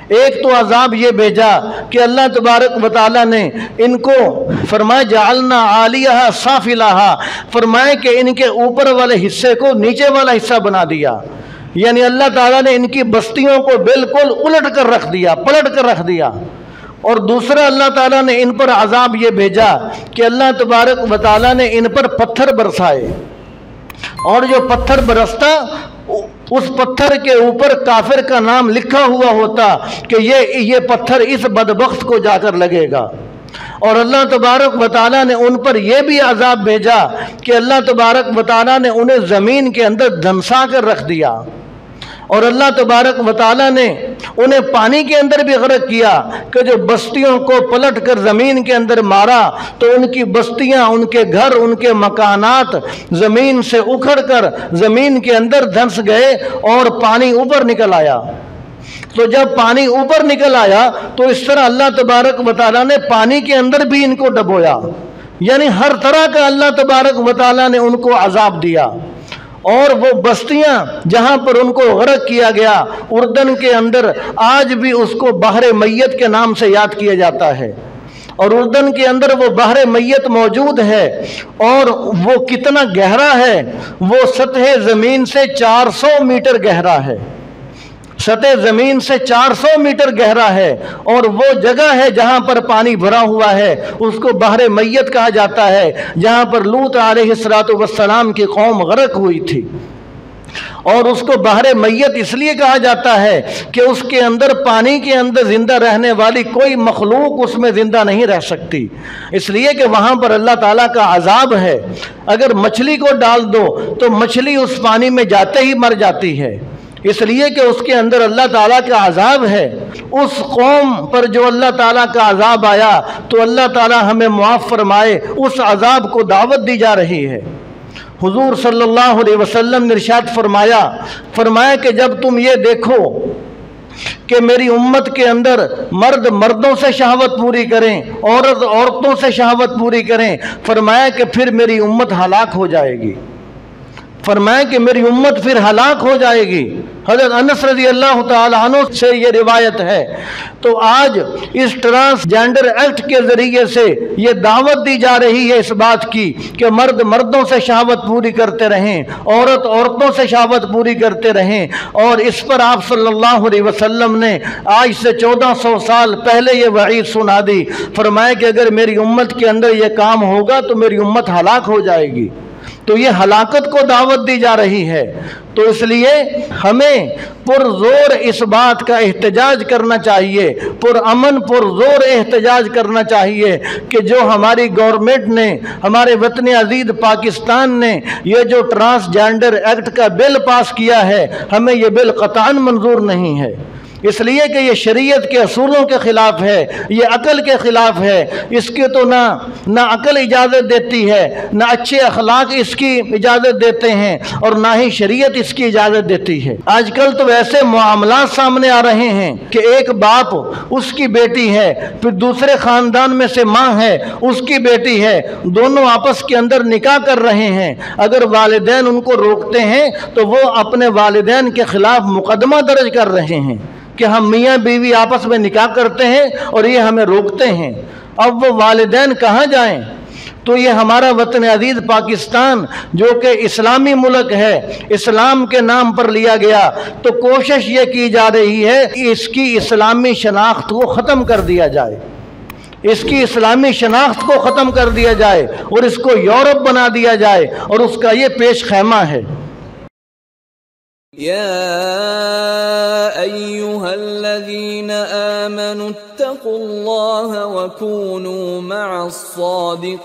ایک تو عذاب یہ بھیجا کہ اللہ تبارک و تعالیٰ نے ان کو فرمایا جعلنا عالیہا سافلہا، فرمایا کہ ان کے اوپر والے حصے کو نیچے والا حصہ بنا دیا، یعنی اللہ تعالیٰ نے ان کی بستیوں کو بالکل الٹ کر رکھ دیا، پلٹ کر رکھ دیا۔ اور دوسرا اللہ تعالیٰ نے ان پر عذاب یہ بھیجا کہ اللہ تبارک و تعالیٰ نے ان پر پتھر برسائے، اور جو پتھر برستا اس پتھر کے اوپر کافر کا نام لکھا ہوا ہوتا کہ یہ پتھر اس بدبخت کو جا کر لگے گا۔ اور اللہ تبارک و تعالیٰ نے ان پر یہ بھی عذاب بھیجا کہ اللہ تبارک و تعالیٰ نے انہیں زمین کے اندر دھنسا کر رکھ دیا، اور اللہ تبارک و تعالیٰ نے انہیں پانی کے اندر بھی غرق کیا کہ جو بستیوں کو پلٹ کر زمین کے اندر مارا تو ان کی بستیاں، ان کے گھر، ان کے مکانات زمین سے اکھڑ کر زمین کے اندر دھنس گئے اور پانی اوپر نکل آیا۔ تو جب پانی اوپر نکل آیا تو اس طرح اللہ تبارک و تعالیٰ نے پانی کے اندر بھی ان کو ڈبویا، یعنی ہر طرح کا اللہ تبارک و تعالیٰ نے ان کو عذاب دیا۔ اور وہ بستیاں جہاں پر ان کو غرق کیا گیا اردن کے اندر آج بھی اس کو بحر میت کے نام سے یاد کیا جاتا ہے، اور اردن کے اندر وہ بحر میت موجود ہے، اور وہ کتنا گہرا ہے، وہ سطح زمین سے 400 میٹر گہرا ہے، سطح زمین سے 400 میٹر گہرا ہے، اور وہ جگہ ہے جہاں پر پانی بھرا ہوا ہے اس کو بحر میت کہا جاتا ہے، جہاں پر لوط علیہ السلام کی قوم غرق ہوئی تھی۔ اور اس کو بحر میت اس لیے کہا جاتا ہے کہ اس کے اندر پانی کے اندر زندہ رہنے والی کوئی مخلوق اس میں زندہ نہیں رہ سکتی، اس لیے کہ وہاں پر اللہ تعالیٰ کا عذاب ہے۔ اگر مچھلی کو ڈال دو تو مچھلی اس پانی میں جاتے ہی مر جاتی ہے، اس لیے کہ اس کے اندر اللہ تعالیٰ کا عذاب ہے۔ اس قوم پر جو اللہ تعالیٰ کا عذاب آیا تو اللہ تعالیٰ ہمیں معاف فرمائے، اس عذاب کو دعوت دی جا رہی ہے۔ حضور صلی اللہ علیہ وسلم نے ارشاد فرمایا کہ جب تم یہ دیکھو کہ میری امت کے اندر مرد مردوں سے شہوت پوری کریں، عورت عورتوں سے شہوت پوری کریں، فرمایا کہ پھر میری امت ہلاک ہو جائے گی، فرمایا کہ میری امت پھر ہلاک ہو جائے گی۔ حضرت انس رضی اللہ تعالیٰ عنہ سے یہ روایت ہے۔ تو آج اس ٹرانسجینڈر ایکٹ کے ذریعے سے یہ دعوت دی جا رہی ہے اس بات کی کہ مرد مردوں سے شہوت پوری کرتے رہیں، عورت عورتوں سے شہوت پوری کرتے رہیں، اور اس پر آپ صلی اللہ علیہ وسلم نے آج سے 1400 سال پہلے یہ وعید سنا دی، فرمایا کہ اگر میری امت کے اندر یہ کام ہوگا تو میری امت ہلاک ہو جائے گی۔ تو یہ ہلاکت کو دعوت دی جا رہی ہے، تو اس لیے ہمیں پرزور اس بات کا احتجاج کرنا چاہیے، پرامن پرزور احتجاج کرنا چاہیے کہ جو ہماری گورنمنٹ نے، ہمارے وطن عزیز پاکستان نے یہ جو ٹرانسجینڈر ایکٹ کا بل پاس کیا ہے، ہمیں یہ بل قطعاً منظور نہیں ہے، اس لیے کہ یہ شریعت کے اصولوں کے خلاف ہے، یہ عقل کے خلاف ہے، اس کی تو نہ عقل اجازت دیتی ہے، نہ اچھے اخلاق اس کی اجازت دیتے ہیں، اور نہ ہی شریعت اس کی اجازت دیتی ہے۔ آج کل تو ایسے معاملات سامنے آ رہے ہیں کہ ایک باپ اس کی بیٹی ہے، پھر دوسرے خاندان میں سے ماں ہے اس کی بیٹی ہے، دونوں آپس کے اندر نکاح کر رہے ہیں، اگر والدین ان کو روکتے ہیں تو وہ اپنے والدین کے خلاف مقدمہ درج کر رہے ہیں کہ ہم میاں بیوی آپس میں نکاح کرتے ہیں اور یہ ہمیں روکتے ہیں۔ اب وہ والدین کہاں جائیں؟ تو یہ ہمارا وطن عزیز پاکستان جو کہ اسلامی ملک ہے، اسلام کے نام پر لیا گیا، تو کوشش یہ کی جا رہی ہے کہ اس کی اسلامی شناخت کو ختم کر دیا جائے، اس کی اسلامی شناخت کو ختم کر دیا جائے اور اس کو یورپ بنا دیا جائے، اور اس کا یہ پیش خیمہ ہے۔ يا أيها الذين آمنوا اتقوا الله وكونوا مع الصادقين